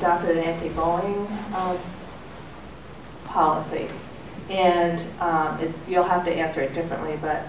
adopted an anti-bullying policy, and you'll have to answer it differently, but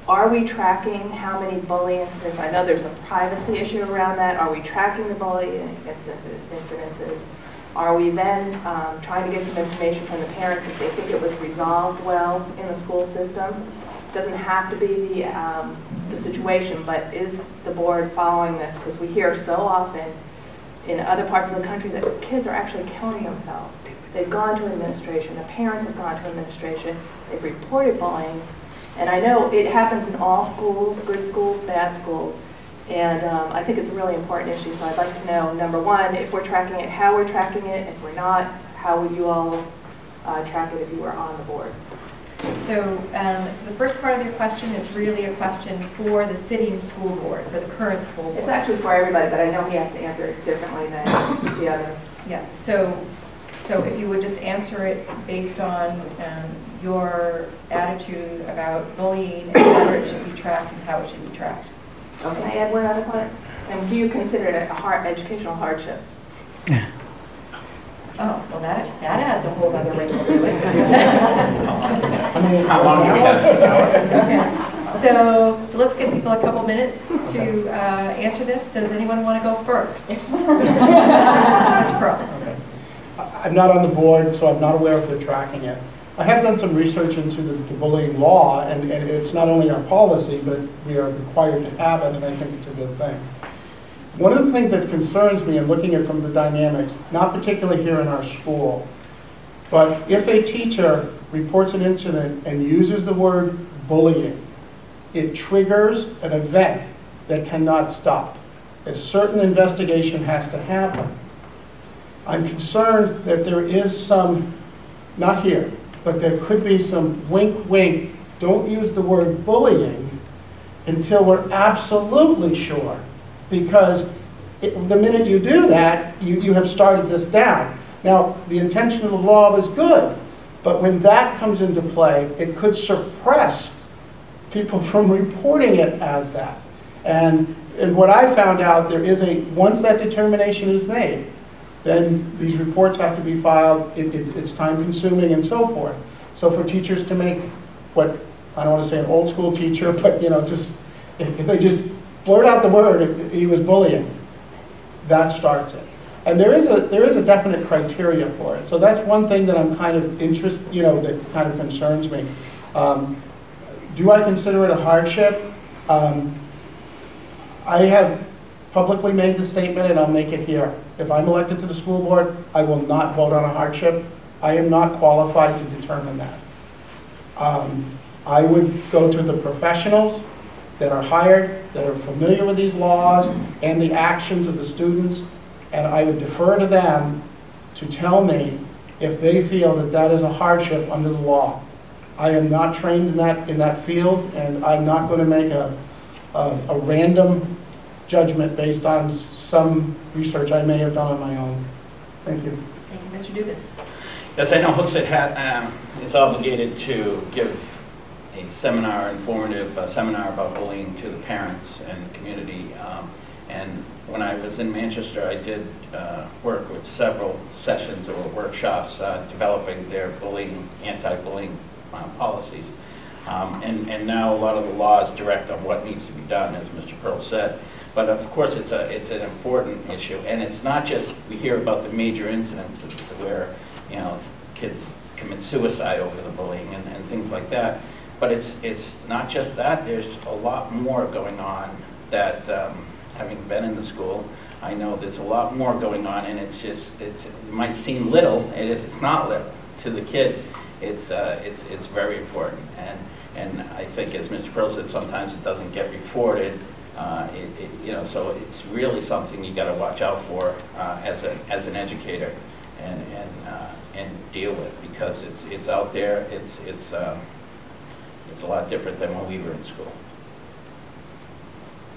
are we tracking how many bully incidents? I know there's a privacy issue around that. Are we tracking the bullying incidences? Are we then trying to get some information from the parents if they think it was resolved well in the school system? It doesn't have to be the situation, but is the board following this? Because we hear so often in other parts of the country that kids are actually killing themselves. They've gone to administration, the parents have gone to administration, they've reported bullying. And I know it happens in all schools, good schools, bad schools. And I think it's a really important issue, so I'd like to know, number one, if we're tracking it, how we're tracking it. If we're not, how would you all track it if you were on the board? So the first part of your question is really a question for the sitting school board, for the current school board. It's actually for everybody, but I know he has to answer it differently than the other. Yeah, so if you would just answer it based on your attitude about bullying and whether it should be tracked and how it should be tracked. Can I add one other point? And do you consider it a educational hardship? Oh, well that adds a whole other wrinkle to it. How long do we have? Okay, so let's give people a couple minutes to answer this. Does anyone want to go first? Mr. Pearl. Okay. I'm not on the board, so I'm not aware if they're tracking it. I have done some research into the bullying law, and it's not only our policy, but we are required to have it, and I think it's a good thing. One of the things that concerns me in looking at from the dynamics, not particularly here in our school, but if a teacher reports an incident and uses the word bullying, it triggers an event that cannot stop. A certain investigation has to happen. I'm concerned that there is some, not here, but there could be some wink, wink, don't use the word bullying until we're absolutely sure. Because the minute you do that, you have started this down. Now, the intention of the law was good, but when that comes into play, it could suppress people from reporting it as that. And what I found out, there is once that determination is made, then these reports have to be filed, it's time consuming and so forth. So for teachers to make what, I don't want to say an old school teacher, but just, if they just blurt out the word, he was bullying, that starts it. And there is a definite criteria for it. So that's one thing that I'm kind of interested, that kind of concerns me. Do I consider it a hardship? I have publicly made the statement, and I'll make it here. If I'm elected to the school board, I will not vote on a hardship. I am not qualified to determine that. I would go to the professionals that are hired, that are familiar with these laws and the actions of the students, and I would defer to them to tell me if they feel that that is a hardship under the law. I am not trained in that field, and I'm not going to make a random judgment based on some research I may have done on my own. Thank you. Thank you. Mr. Dugas. Yes, I know Hooksett is obligated to give a informative seminar about bullying to the parents and the community. And when I was in Manchester, I did work with several sessions or workshops developing their anti-bullying policies. And now a lot of the laws direct on what needs to be done, as Mr. Pearl said. But of course, it's an important issue, and it's not just we hear about the major incidents where kids commit suicide over the bullying and things like that. But it's not just that. There's a lot more going on that, having been in the school, I know there's a lot more going on, and it might seem little. It's not little to the kid. It's very important, and I think, as Mr. Pearl said, sometimes it doesn't get reported. So it's really something you got to watch out for as an educator and deal with, because it's out there. It's a lot different than when we were in school.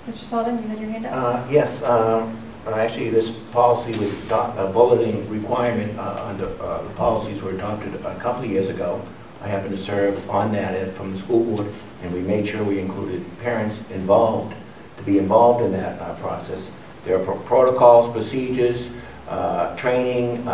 Mr. Sullivan, you had your hand up? Yes. Actually, this policy was a bulletin requirement under the policies were adopted a couple of years ago. I happened to serve on that from the school board, and we made sure we included parents to be involved in that process. There are protocols, procedures, training,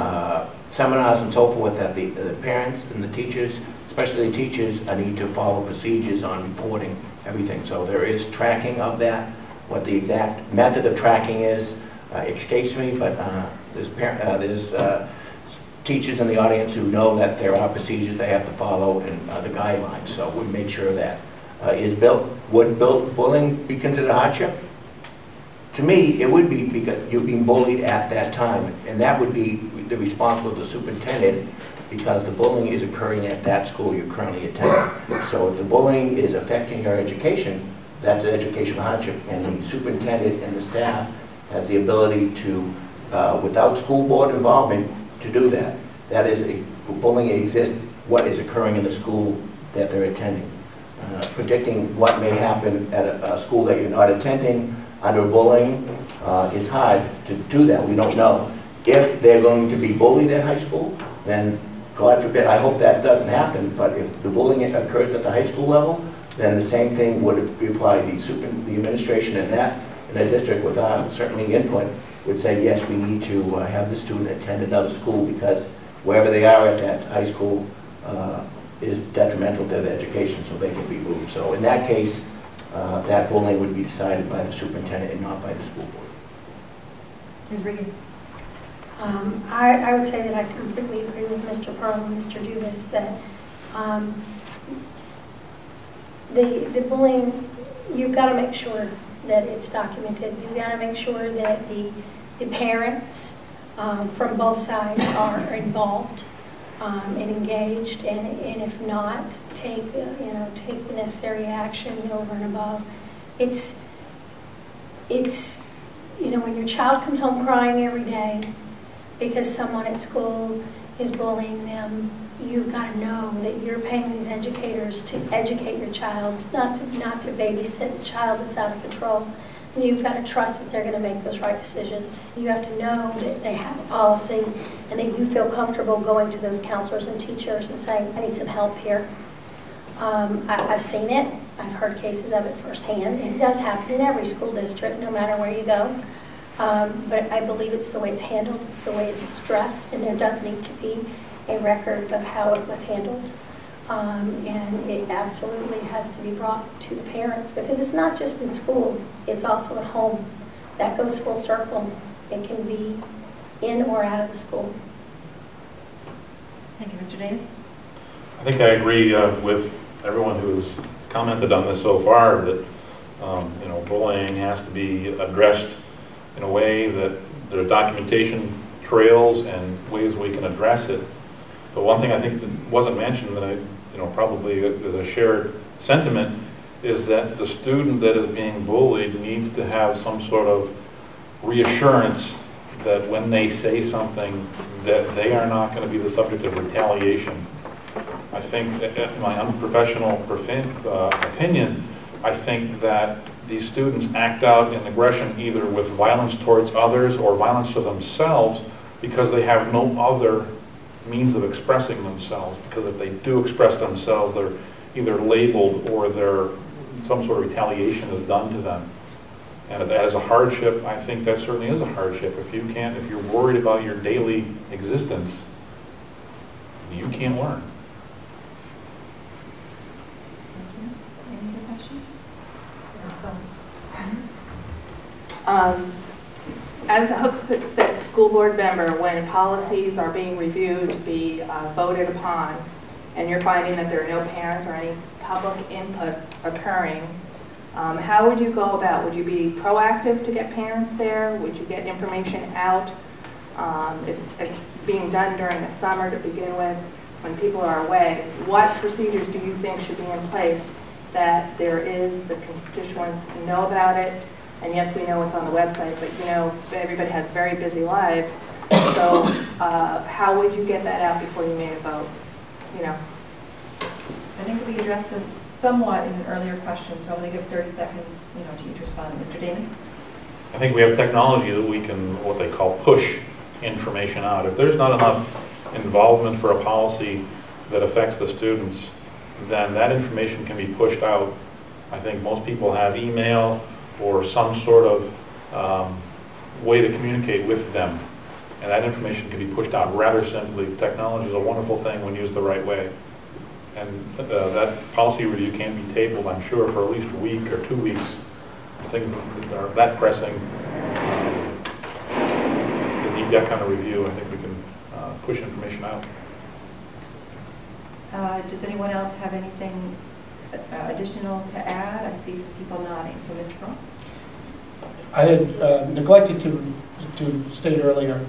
seminars and so forth that the parents and the teachers, especially the teachers, need to follow procedures on reporting everything. So there is tracking of that. What the exact method of tracking is escapes me, but there's teachers in the audience who know that there are procedures they have to follow and the guidelines. So we make sure that would bullying be considered hardship? To me, it would be, because you're being bullied at that time, and that would be the responsible of the superintendent, because the bullying is occurring at that school you're currently attending. So if the bullying is affecting your education, that's an educational hardship, and the superintendent and the staff has the ability to, without school board involvement, to do that. That is, bullying exists, what is occurring in the school that they're attending. Predicting what may happen at a school that you're not attending under bullying is hard to do that. We don't know. If they're going to be bullied at high school, then God forbid, I hope that doesn't happen, but if the bullying occurs at the high school level, then the same thing would be applied. The administration in that district, without certainly input, would say, yes, we need to have the student attend another school, because wherever they are at that high school is detrimental to their education, so they can be moved. So in that case, that bullying would be decided by the superintendent and not by the school board. Ms. Regan? I would say that I completely agree with Mr. Pearl and Mr. Judas that the bullying, you've got to make sure that it's documented. You've got to make sure that the parents from both sides are involved and engaged, and if not, take the necessary action over and above. It's when your child comes home crying every day because someone at school is bullying them, you've got to know that you're paying these educators to educate your child, not to babysit a child that's out of control. And you've got to trust that they're going to make those right decisions. You have to know that they have a policy and that you feel comfortable going to those counselors and teachers and saying, I need some help here. I've seen it. I've heard cases of it firsthand. It does happen in every school district, no matter where you go. But I believe it's the way it's handled, it's the way it's addressed, and there does need to be a record of how it was handled. And it absolutely has to be brought to the parents, because it's not just in school, it's also at home. That goes full circle. It can be in or out of the school. Thank you, Mr. David. I think I agree with everyone who's commented on this so far that bullying has to be addressed in a way that there's documentation trails and ways we can address it. But one thing I think that wasn't mentioned that probably is a shared sentiment is that the student that is being bullied needs to have some sort of reassurance that when they say something that they are not going to be the subject of retaliation. I think, in my unprofessional opinion, I think that these students act out in aggression either with violence towards others or violence to themselves because they have no other means of expressing themselves. Because if they do express themselves, they're either labeled or some sort of retaliation is done to them. And as a hardship, I think that certainly is a hardship. If you're worried about your daily existence, you can't learn. Any other questions? As a Hooksett school board member, when policies are being reviewed to be voted upon, and you're finding that there are no parents or any public input occurring, how would you go about? Would you be proactive to get parents there? Would you get information out? If it's being done during the summer to begin with, when people are away, what procedures do you think should be in place that the constituents know about it? And yes, we know it's on the website, but everybody has very busy lives. So how would you get that out before you made a vote? I think we addressed this somewhat in an earlier question, so I'm going to give 30 seconds, to each respond. Mr. Damon? I think we have technology that we can, what they call, push information out. If there's not enough involvement for a policy that affects the students, then that information can be pushed out. I think most people have email or some sort of way to communicate with them. And that information can be pushed out rather simply. Technology is a wonderful thing when used the right way. And that policy review can be tabled, I'm sure, for at least a week or 2 weeks. Things that are that pressing, that need that kind of review. I think we can push information out. Does anyone else have anything additional to add? I see some people nodding. So, Mr. Crum? I had neglected to state earlier,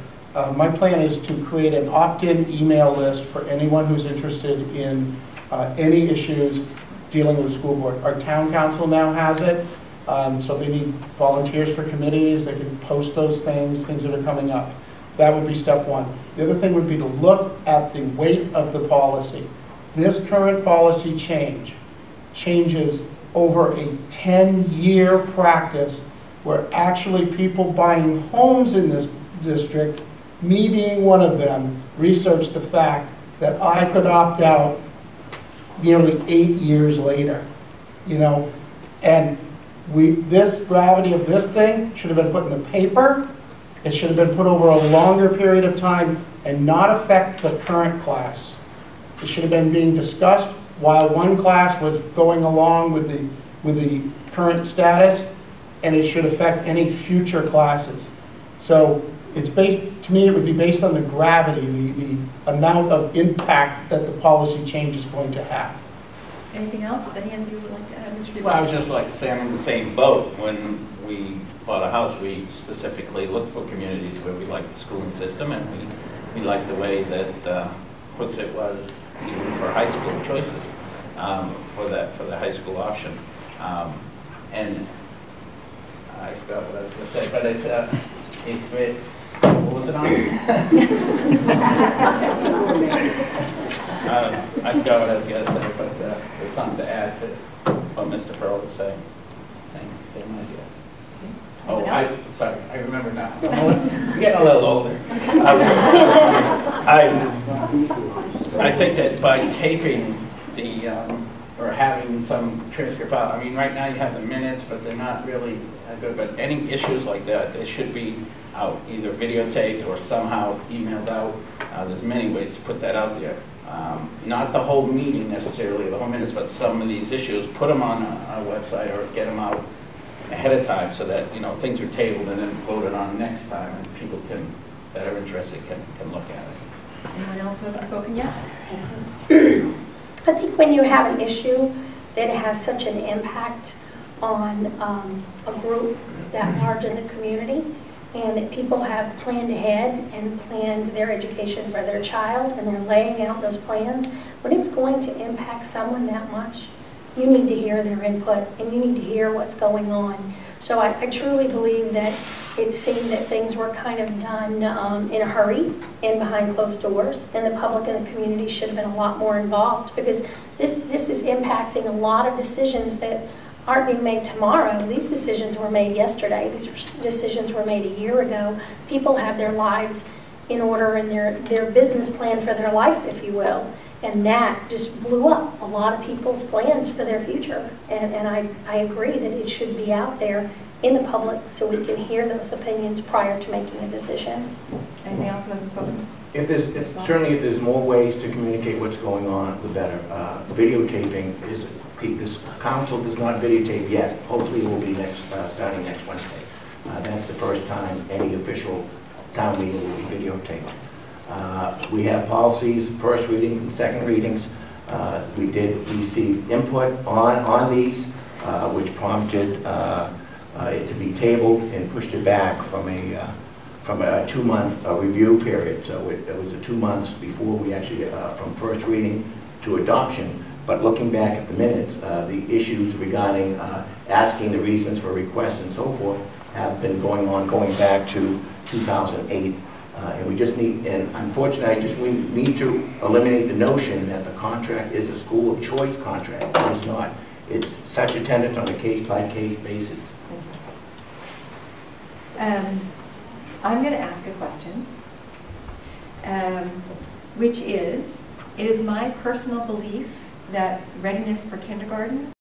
my plan is to create an opt-in email list for anyone who's interested in any issues dealing with the school board. Our town council now has it, so they need volunteers for committees. They can post those things that are coming up. That would be step one. The other thing would be to look at the weight of the policy. This current policy changes over a 10-year practice where actually people buying homes in this district, me being one of them, researched the fact that I could opt out nearly 8 years later, and this gravity of this thing should have been put in the paper. It should have been put over a longer period of time and not affect the current class. It should have been being discussed while one class was going along with the current status, and it should affect any future classes. So it's to me, it would be based on the gravity, the amount of impact that the policy change is going to have. Anything else? Any of you would like to add, Mr. DeBoer? Well, I would just like to say I'm in the same boat. When we bought a house, we specifically looked for communities where we liked the schooling system, and we liked the way that Hooksett was, even for high school choices, for the high school option. And I forgot what I was going to say, but it's what was it on? I forgot what I was going to say, but there's something to add to what Mr. Pearl was saying. Same idea. Oh, sorry, I remember now. I'm getting a little older. I think that by taping or having some transcript out, I mean, right now you have the minutes, but they're not really good. But any issues like that, they should be out, either videotaped or somehow emailed out. There's many ways to put that out there. Not the whole meeting necessarily, the whole minutes, but some of these issues, put them on a website or get them out ahead of time so that, things are tabled and then voted on next time, and people that are interested can look at it. Anyone else who hasn't spoken yet? I think when you have an issue that has such an impact on a group that large in the community, and that people have planned ahead and planned their education for their child, and they're laying out those plans, when it's going to impact someone that much, you need to hear their input, and you need to hear what's going on. So I truly believe that it seemed that things were kind of done in a hurry and behind closed doors, and the public and the community should have been a lot more involved, because this is impacting a lot of decisions that aren't being made tomorrow. These decisions were made yesterday. These decisions were made a year ago. People have their lives in order and their business plan for their life, if you will. And that just blew up a lot of people's plans for their future. And I agree that it should be out there in the public so we can hear those opinions prior to making a decision. Anything else who hasn't spoken? Certainly if there's more ways to communicate what's going on, the better. Videotaping is key. This council does not videotape yet. Hopefully it will be starting next Wednesday. That's the first time any official town meeting will be videotaped. We have policies, first readings and second readings. We did receive input on these, which prompted it to be tabled and pushed it back from a 2-month review period. So it was 2 months before we actually, from first reading to adoption. But looking back at the minutes, the issues regarding asking the reasons for requests and so forth have been going back to 2008. And we just need, and unfortunately, we need to eliminate the notion that the contract is a school of choice contract. It is not. It's such attendance on a case-by-case basis. I'm going to ask a question, which is, it is my personal belief that readiness for kindergarten